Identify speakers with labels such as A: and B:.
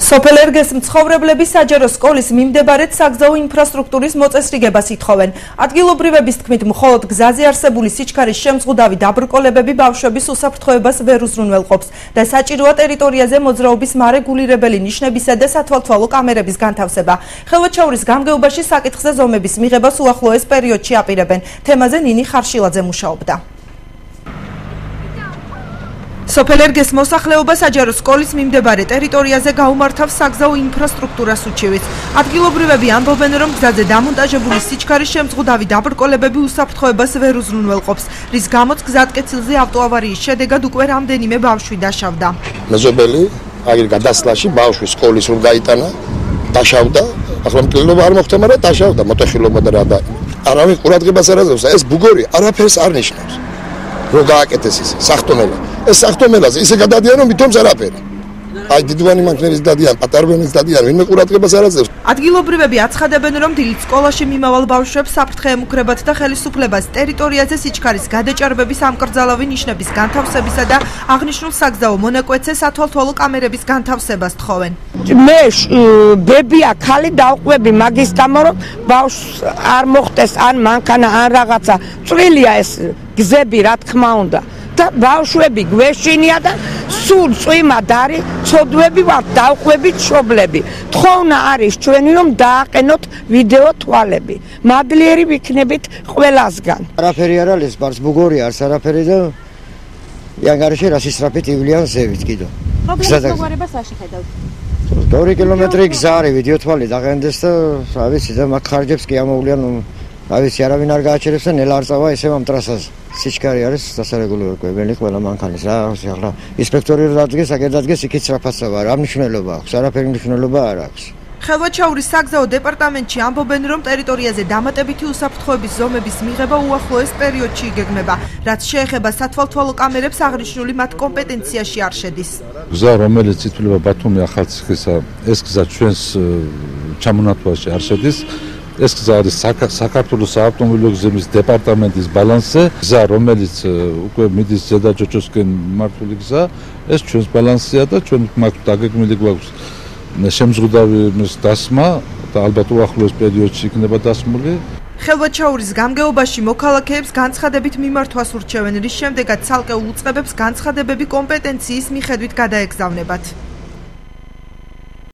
A: სოფელ ერგეს მცხოვრებლები საჯარო სკოლის მიმდებარედ საგზაო ინფრასტრუქტურის მოწესრიგებას ითხოვენ. ადგილობრივების თქმით, მხოლოდ გზაზე არსებული სიჩქარის შემზღუდავი დაბრკოლებები ბავშვების უსაფრთხოებას ვერ უზრუნველყოფს და საჭიროა ტერიტორიაზე მოძრაობის მარეგულირებელი ნიშნებისა და სათვალთვალო კამერების განთავსება. ხელვაჩაურის გამგეობაში საკითხზე ზომების მიღებას უახლოეს პერიოდში აპირებენ. თემაზე ნინი ხარშილაძე მუშაობდა. სოფელ ერგეს მოსახლეობა საჯარო სკოლის მიმდებარე ტერიტორიაზე გაუმართავს საგზაო ინფრასტრუქტურას უჩივით. ადგილობრივები ამბობენ, რომ გზაზე დამონტაჟებული სიჩქარის შემზღუდავი დაბრკოლებები უსაფრთხოებას ვერ უზრუნველყოფს, რის გამოც გზატკეცილზე ავტოავარიის შედეგად უკვე რამდენიმე ბავშვი დაშავდა.
B: მეზობელი აგერ გადასვლაში ბავშვი სკოლის რომ გაიტანა, დაშავდა, ახლა მკვლელობა არ მოხდა, მაგრამ დაშავდა მოტეხილობა და რა და არავინ ყურადღებას არ აძლევს, ეს ბუგორი არაფერს არ ნიშნავს. რო გააკეთეს ის სახტომელა. ეს სახტომელაზე ისე გადადიან, რომ მithomს არაფერი. აი დიდვანი მანქნების დადიან, პატარბენის დადიან, ვინმე ყურადღებას არ აძლევს.
A: ადგილობრივები აცხადებენ, რომ დილით სკოლაში მიმავალ ბავშვებს საფრთხე ემუქრებათ და ხელისუფლებას ტერიტორიაზე სიჩქარის გადაჭარბების ამკრძალავი ნიშნების განთავსებისა და აღნიშნულ საგზაო მონაკვეთზე სათვალთვალო კამერების განთავსებას თხოვენ.
C: მე ბებია ხალი დავყვები მაგის გამო, რომ ბავშვს არ მოხდეს ან მანქანა ან რაღაცა წვრილია ეს გზები, რა თქმა უნდა. და ბავშვები გვეშინია და სულ წვიმად არის, ცოდვები ვართ, დავყვებით მშობლები. თხოვნა არის ჩვენი, რომ დააყენოთ ვიდეო თვალები. მადლიერი ვიქნებით ყველასგან.
D: არაფერი არ არის, ბარს ბუგორი არის არაფერი და იანგარიში რას ისრაფით ივლიან ზევით კიდო.
E: პრობლემას შეხედავთ.
D: 2 კილომეტრი გზა არის, ვიდეო თვალი დაყენდეს და რა ვიცი და მაგ ხარჯებს კი ამოვლიან, რა ვიცი, არავინ არ გააჩერებს და ნელა არ წავა ისევ ამ ტრასაზე. სიჩქარე არის დასარეგულირებელი ყველა მანქანის რა ახლა ინსპექტორი რა დადგეს აგერ დადგეს იქით სწრაფასწავა რა მნიშვნელობა აქვს არაფერი მნიშვნელობა არ აქვს.
A: ხელვაჩაურის საგზაო დეპარტამენტში ამბობენ, რომ ტერიტორიაზე დამატებითი უსაფრთხოების ზომების მიღება უახლოეს პერიოდში იგეგმება, რაც შეეხება სათვალთვალო კამერებს აღნიშნული მათ კომპეტენციაში არ შედის.
F: გზა, რომელიც ითვლება ბათუმი ახალციხისა, ეს გზა ჩვენს ჩამონათვალში არ შედის. ეს გზა არის საქართველოს საავტომობილო გზების დეპარტამენტის ბალანსზე. გზა, რომელიც უკვე მიდის ზედაჯოჯოსკენ მართული გზა, ეს ჩვენს ბალანსია და ჩვენ მაგ დაგეგმილი გვაქვს შემზღუდავის დასმა და ალბათ უახლოეს პერიოდში იქნება დასმული.
A: ხელვაჩაურის გამგეობაში მოქალაქეებს განცხადებით მიმართვას ურჩევენ, რის შემდეგაც ცალკეულ უწყებებს განცხადებები კომპეტენციის მიხედვით გადაეგზავნებათ.